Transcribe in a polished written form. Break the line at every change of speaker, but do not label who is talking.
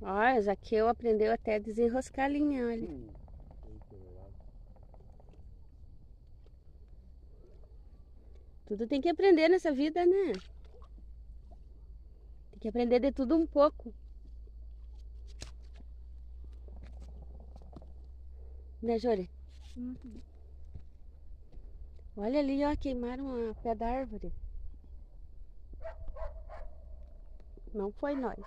Ó, o Zaqueu aprendeu até a desenroscar a linha, olha. Tudo tem que aprender nessa vida, né? Tem que aprender de tudo um pouco. Né, Jore?
Uhum.
Olha ali, ó, queimaram a pé da árvore. Não foi nós.